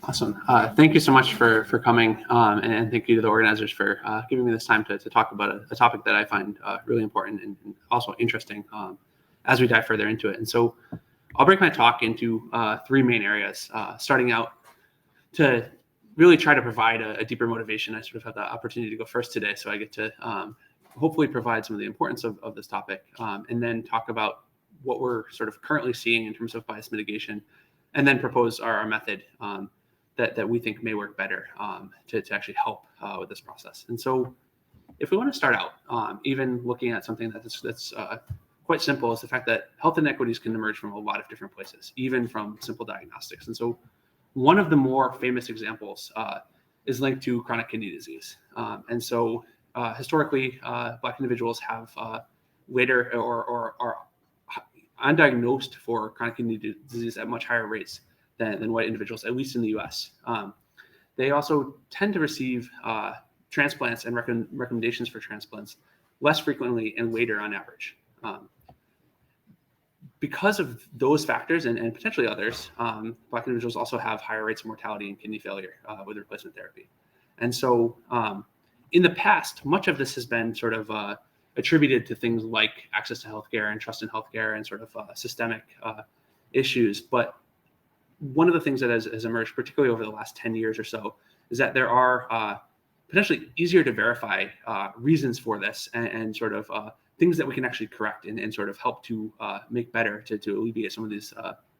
Awesome. Thank you so much for coming, and thank you to the organizers for giving me this time to talk about a topic that I find really important and also interesting as we dive further into it. And so I'll break my talk into three main areas, starting out to really try to provide a deeper motivation. I sort of have the opportunity to go first today, so I get to hopefully provide some of the importance of this topic, and then talk about what we're sort of currently seeing in terms of bias mitigation, and then propose our method that we think may work better to actually help with this process. And so if we want to start out, even looking at something that's quite simple, is the fact that health inequities can emerge from a lot of different places, even from simple diagnostics. And so one of the more famous examples is linked to chronic kidney disease. And so historically, Black individuals have later or are undiagnosed for chronic kidney disease at much higher rates than white individuals, at least in the US. They also tend to receive transplants and recommendations for transplants less frequently and later on average. Because of those factors and potentially others, Black individuals also have higher rates of mortality and kidney failure with replacement therapy. And so in the past, much of this has been sort of attributed to things like access to healthcare and trust in healthcare and sort of systemic issues. But one of the things that has emerged, particularly over the last 10 years or so, is that there are potentially easier to verify reasons for this and sort of things that we can actually correct and sort of help to make better to alleviate some of these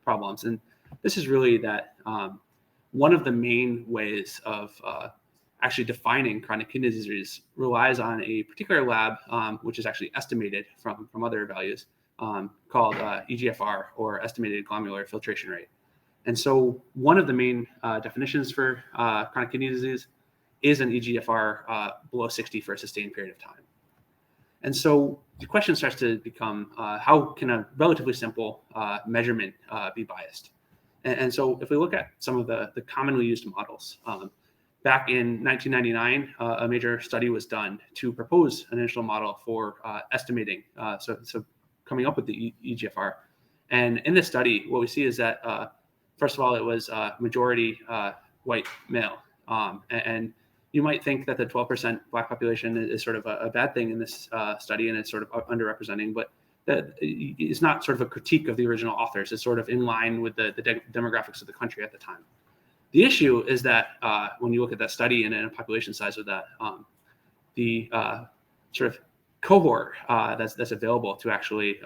problems. And this is really that one of the main ways of actually defining chronic kidney disease relies on a particular lab, which is actually estimated from other values, called EGFR, or estimated glomerular filtration rate. And so one of the main definitions for chronic kidney disease is an EGFR below 60 for a sustained period of time. And so the question starts to become, how can a relatively simple measurement be biased? And so if we look at some of the commonly used models, back in 1999, a major study was done to propose an initial model for estimating, so coming up with the EGFR. And in this study, what we see is that first of all, it was majority white male. And you might think that the 12% Black population is sort of a bad thing in this study, and it's sort of underrepresenting, but that is not sort of a critique of the original authors. It's sort of in line with the demographics of the country at the time. The issue is that when you look at that study and a population size of that, the sort of cohort that's available to actually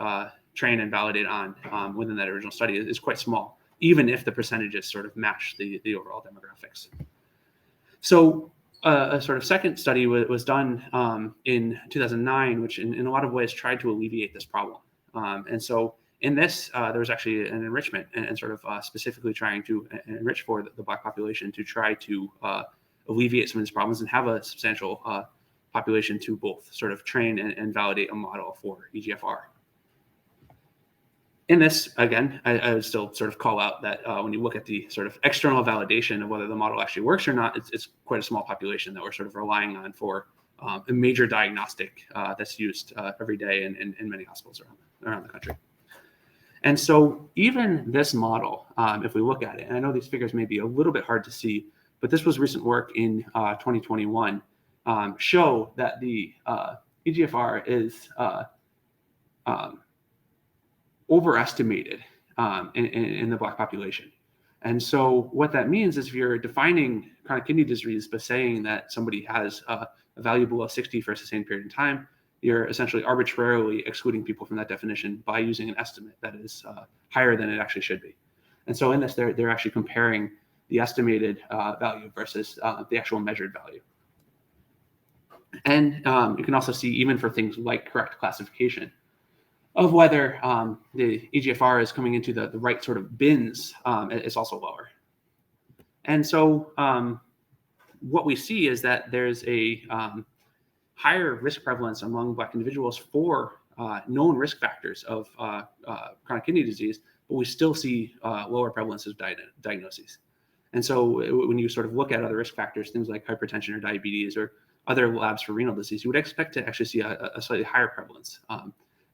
train and validate on within that original study is quite small, even if the percentages sort of match the overall demographics. So a sort of second study was done in 2009, which in a lot of ways tried to alleviate this problem. And so in this, there was actually an enrichment and sort of specifically trying to enrich for the Black population to try to alleviate some of these problems and have a substantial population to both sort of train and validate a model for EGFR. In this, again, I would still sort of call out that when you look at the sort of external validation of whether the model actually works or not, it's quite a small population that we're sort of relying on for a major diagnostic that's used every day in many hospitals around the country. And so even this model, if we look at it, and I know these figures may be a little bit hard to see, but this was recent work in 2021, show that the EGFR is overestimated in the Black population. And so what that means is if you're defining chronic kidney disease by saying that somebody has a value below 60 for a sustained period of time, you're essentially arbitrarily excluding people from that definition by using an estimate that is higher than it actually should be. And so in this, they're actually comparing the estimated value versus the actual measured value. And you can also see, even for things like correct classification, of whether the EGFR is coming into the right sort of bins is also lower. And so what we see is that there's a higher risk prevalence among Black individuals for known risk factors of chronic kidney disease, but we still see lower prevalence of diagnoses. And so when you sort of look at other risk factors, things like hypertension or diabetes or other labs for renal disease, you would expect to actually see a slightly higher prevalence.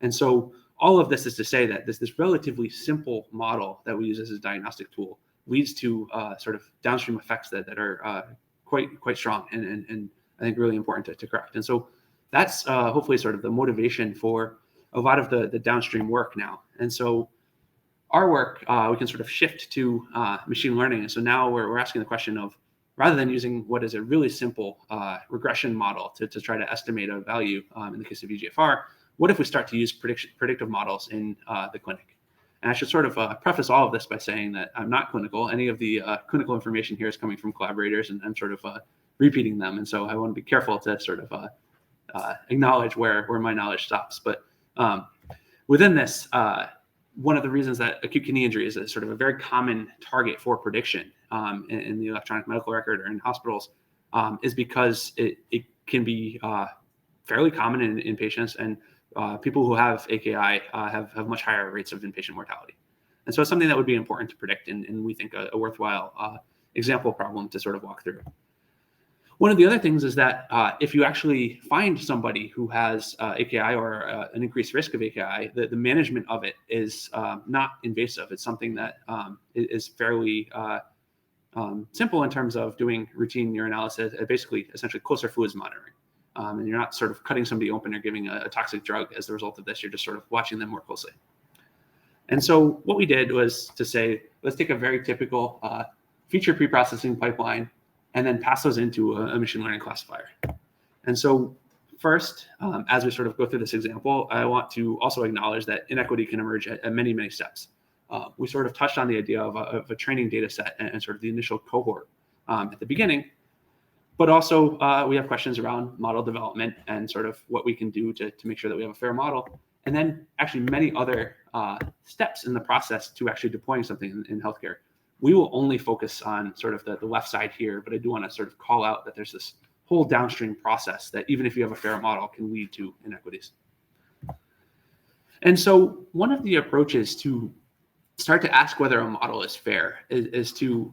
And so all of this is to say that this relatively simple model that we use as a diagnostic tool leads to sort of downstream effects that are quite strong and I think really important to correct. And so that's hopefully sort of the motivation for a lot of the downstream work now. And so our work, we can sort of shift to machine learning. And so now we're asking the question of, rather than using what is a really simple regression model to try to estimate a value in the case of EGFR, what if we start to use predictive models in the clinic? And I should sort of preface all of this by saying that I'm not clinical. Any of the clinical information here is coming from collaborators, and I'm sort of repeating them. And so I want to be careful to sort of acknowledge where my knowledge stops. But within this, one of the reasons that acute kidney injury is a sort of a very common target for prediction in the electronic medical record or in hospitals is because it can be fairly common in patients, and people who have AKI have much higher rates of inpatient mortality. And so it's something that would be important to predict, and we think a worthwhile example problem to sort of walk through. One of the other things is that if you actually find somebody who has AKI or an increased risk of AKI, the management of it is not invasive. It's something that is fairly simple in terms of doing routine urinalysis, basically essentially closer fluids monitoring. And you're not sort of cutting somebody open or giving a toxic drug as the result of this. You're just sort of watching them more closely. And so what we did was to say, let's take a very typical feature preprocessing pipeline and then pass those into a machine learning classifier. And so first, as we sort of go through this example, I want to also acknowledge that inequity can emerge at many, many steps. We sort of touched on the idea of a training data set and sort of the initial cohort at the beginning, but also we have questions around model development and sort of what we can do to make sure that we have a fair model. And then actually many other steps in the process to actually deploying something in healthcare. We will only focus on sort of the left side here, but I do want to sort of call out that there's this whole downstream process that even if you have a fair model can lead to inequities. And so one of the approaches to start to ask whether a model is fair is to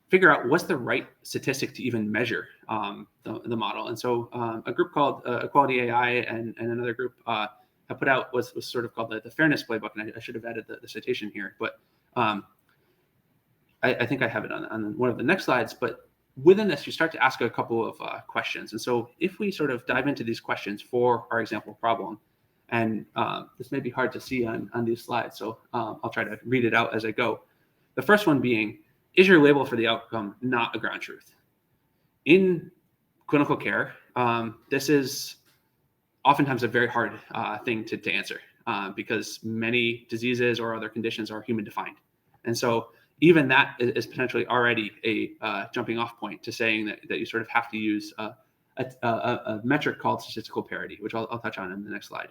figure out what's the right statistic to even measure the model. And so a group called Equality AI and another group have put out was sort of called the Fairness Playbook, and I should have added the citation here, but I think I have it on one of the next slides. But within this, you start to ask a couple of questions. And so if we sort of dive into these questions for our example problem, and this may be hard to see on these slides, so I'll try to read it out as I go. The first one being, is your label for the outcome not a ground truth? In clinical care, this is oftentimes a very hard thing to answer because many diseases or other conditions are human defined. And so even that is potentially already a jumping off point to saying that you sort of have to use a metric called statistical parity, which I'll touch on in the next slide.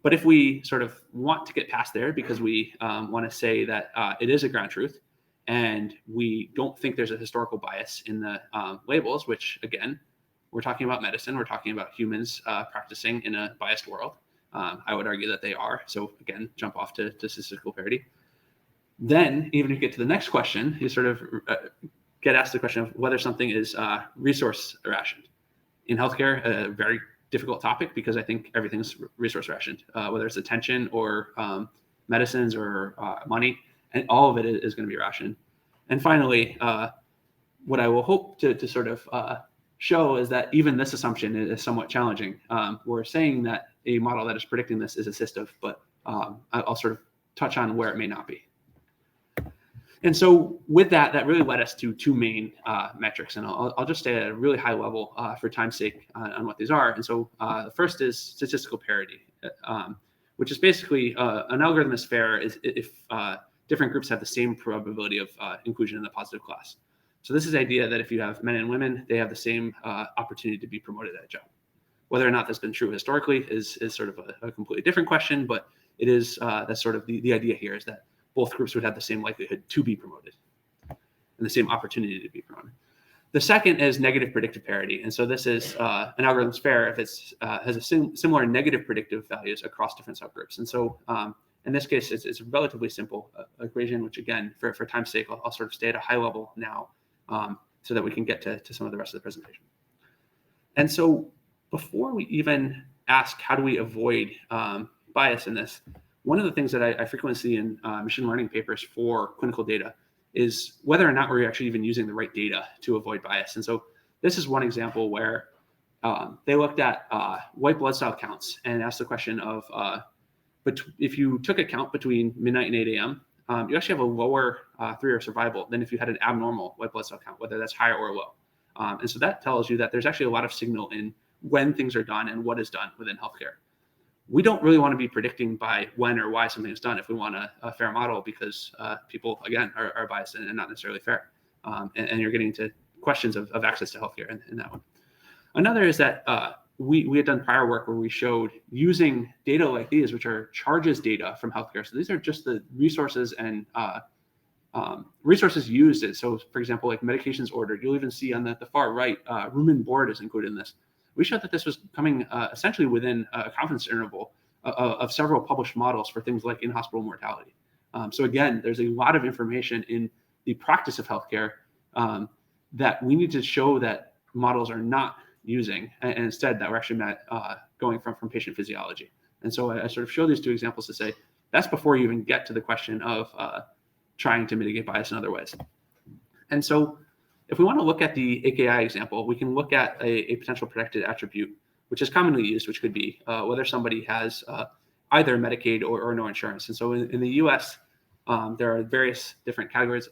But if we sort of want to get past there because we want to say that it is a ground truth and we don't think there's a historical bias in the labels, which again, we're talking about medicine, we're talking about humans practicing in a biased world. I would argue that they are. So again, jump off to statistical parity. Then, even if you get to the next question, you sort of get asked the question of whether something is resource rationed. In healthcare, a very difficult topic because I think everything's resource rationed, whether it's attention or medicines or money, and all of it is going to be rationed. And finally, what I will hope to sort of show is that even this assumption is somewhat challenging. We're saying that a model that is predicting this is assistive, but I'll sort of touch on where it may not be. And so with that really led us to two main metrics. And I'll just stay at a really high level for time's sake on what these are. And so the first is statistical parity, which is basically an algorithm is fair if different groups have the same probability of inclusion in the positive class. So this is the idea that if you have men and women, they have the same opportunity to be promoted at a job. Whether or not that's been true historically is sort of a completely different question, but it is that's sort of the idea here is that both groups would have the same likelihood to be promoted and the same opportunity to be promoted. The second is negative predictive parity. And so this is an algorithm's fair if it has a similar negative predictive values across different subgroups. And so in this case, it's a relatively simple equation, which again, for time's sake, I'll sort of stay at a high level now so that we can get to some of the rest of the presentation. And so before we even ask how do we avoid bias in this, one of the things that I frequently see in machine learning papers for clinical data is whether or not we're actually even using the right data to avoid bias. And so this is one example where they looked at white blood cell counts and asked the question of, but if you took a count between midnight and 8 a.m., you actually have a lower 3-year survival than if you had an abnormal white blood cell count, whether that's high or low. And so that tells you that there's actually a lot of signal in when things are done and what is done within healthcare. We don't really want to be predicting by when or why something is done if we want a fair model, because people, again, are biased and not necessarily fair. And you're getting to questions of access to healthcare in that one. Another is that we had done prior work where we showed using data like these, which are charges data from healthcare. So these are just the resources and resources used. So for example, like medications ordered, you'll even see on the far right, room and board is included in this. We showed that this was coming essentially within a confidence interval of several published models for things like in-hospital mortality. So again, there's a lot of information in the practice of healthcare that we need to show that models are not using, and instead that we're actually going from patient physiology. And so I sort of show these two examples to say that's before you even get to the question of trying to mitigate bias in other ways. And so if we want to look at the AKI example, we can look at a potential protected attribute, which is commonly used, which could be whether somebody has either Medicaid or no insurance. And so in the US, there are various different categories.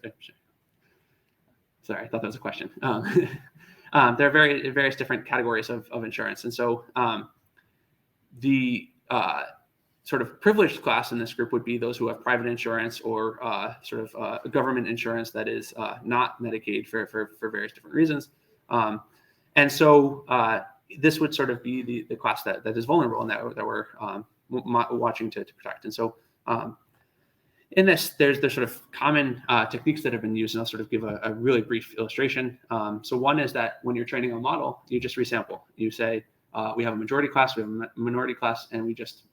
Sorry, I thought that was a question. There are various different categories of insurance. And so the sort of privileged class in this group would be those who have private insurance or government insurance that is not Medicaid for various different reasons. And so this would sort of be the class that is vulnerable and that we're watching to protect. And so in this, there's sort of common techniques that have been used, and I'll sort of give a really brief illustration. So one is that when you're training a model, you just resample. You say, we have a majority class, we have a minority class, and we just,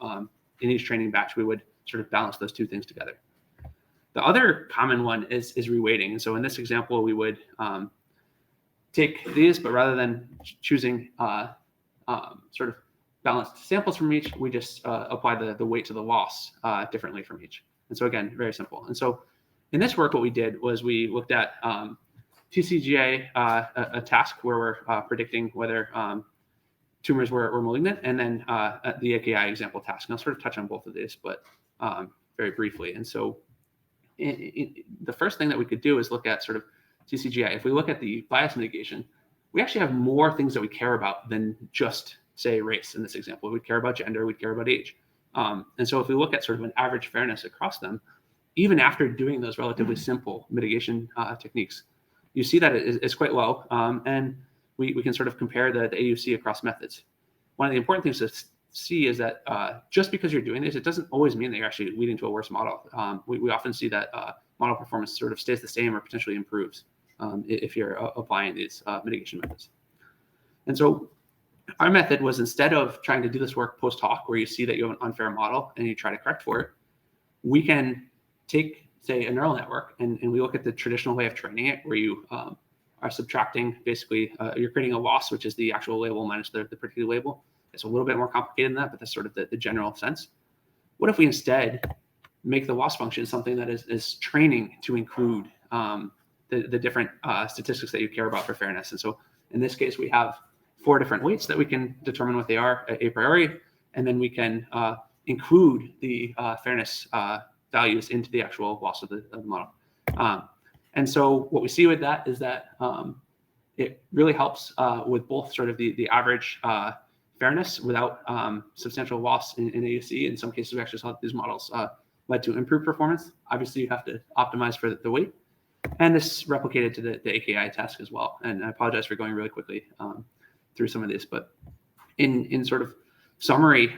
in each training batch, we would sort of balance those two things together. The other common one is reweighting. And so in this example, we would take these, but rather than choosing sort of balanced samples from each, we just apply the weight to the loss differently from each. And so again, very simple. And so in this work, what we did was we looked at TCGA, a task where we're predicting whether tumors were malignant, and then the AKI example task. And I'll sort of touch on both of these, but very briefly. And so the first thing that we could do is look at sort of TCGA. If we look at the bias mitigation, we actually have more things that we care about than just, say, race in this example. We'd care about gender, we'd care about age. And so if we look at sort of an average fairness across them, even after doing those relatively simple mitigation techniques, you see that it's quite low. And we can sort of compare the AUC across methods. One of the important things to see is that just because you're doing this, it doesn't always mean that you're actually leading to a worse model. We often see that model performance sort of stays the same or potentially improves if you're applying these mitigation methods. And so our method was, instead of trying to do this work post-hoc, where you see that you have an unfair model and you try to correct for it, we can take, say, a neural network and we look at the traditional way of training it, where you are subtracting, basically, you're creating a loss, which is the actual label minus the predicted label. It's a little bit more complicated than that, but that's sort of the general sense. What if we instead make the loss function something that is training to include the different statistics that you care about for fairness? And so in this case, we have 4 different weights that we can determine what they are a priori, and then we can include the fairness values into the actual loss of the model. And so what we see with that is that it really helps with both sort of the average fairness without substantial loss in AUC. In some cases, we actually saw that these models led to improved performance. Obviously, you have to optimize for the weight. And this replicated to the AKI task as well. And I apologize for going really quickly through some of these, but in sort of summary,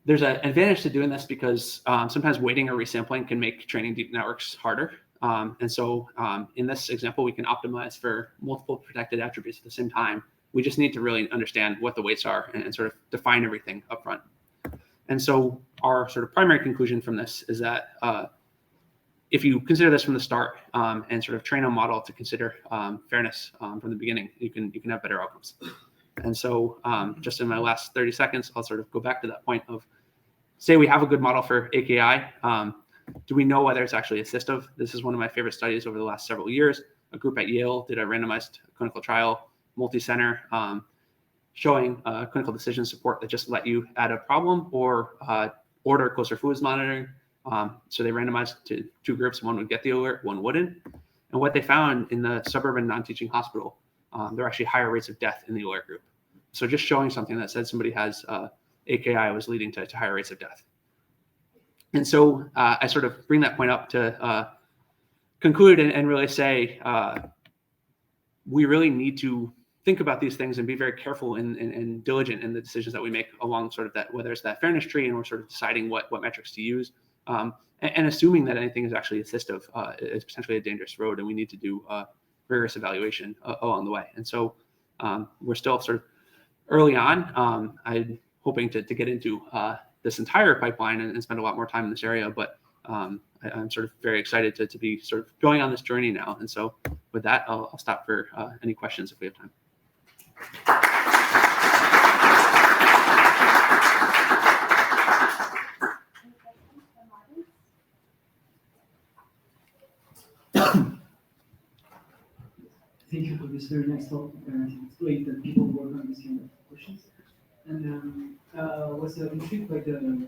there's an advantage to doing this because sometimes weighting or resampling can make training deep networks harder. And so in this example, we can optimize for multiple protected attributes at the same time. We just need to really understand what the weights are and sort of define everything up front. And so our sort of primary conclusion from this is that if you consider this from the start and sort of train a model to consider fairness from the beginning, you can have better outcomes. And so just in my last 30 seconds, I'll sort of go back to that point of, say we have a good model for AKI. do we know whether it's actually assistive? This is one of my favorite studies over the last several years. A group at Yale did a randomized clinical trial, multi-center, showing clinical decision support that just let you add a problem or order closer fluids monitoring. So they randomized to 2 groups. One would get the alert, one wouldn't. And what they found in the suburban non-teaching hospital, there are actually higher rates of death in the alert group. So just showing something that said somebody has AKI was leading to higher rates of death. And so I sort of bring that point up to conclude and really say we really need to think about these things and be very careful and diligent in the decisions that we make along sort of that, whether it's that fairness tree and we're sort of deciding what metrics to use, and assuming that anything is actually assistive is potentially a dangerous road, and we need to do rigorous evaluation along the way. And so we're still sort of early on. I'm hoping to get into this entire pipeline and spend a lot more time in this area, but I'm sort of very excited to be sort of going on this journey now. And so with that, I'll stop for any questions if we have time. Thank you for this very nice talk. It's great that people work on these kind of questions. And was intrigued by the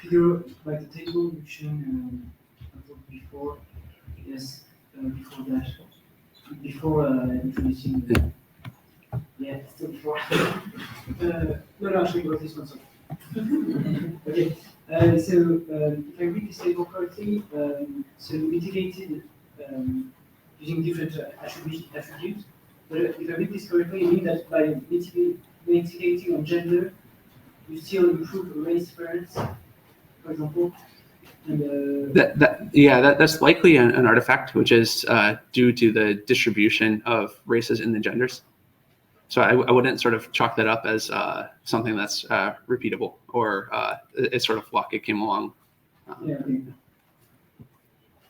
figure, by the table you shown before. Yes, before that, before introducing. Yeah, still before. No, actually, got this one. Sorry. Okay. So if I read this table correctly, so mitigated using different attributes. But if I read this correctly, it means that by mitigating on gender, you still improve race fairness, for example. And, that's likely an artifact, which is due to the distribution of races in the genders. So I wouldn't sort of chalk that up as something that's repeatable or it's sort of luck. It came along. Yeah. Okay.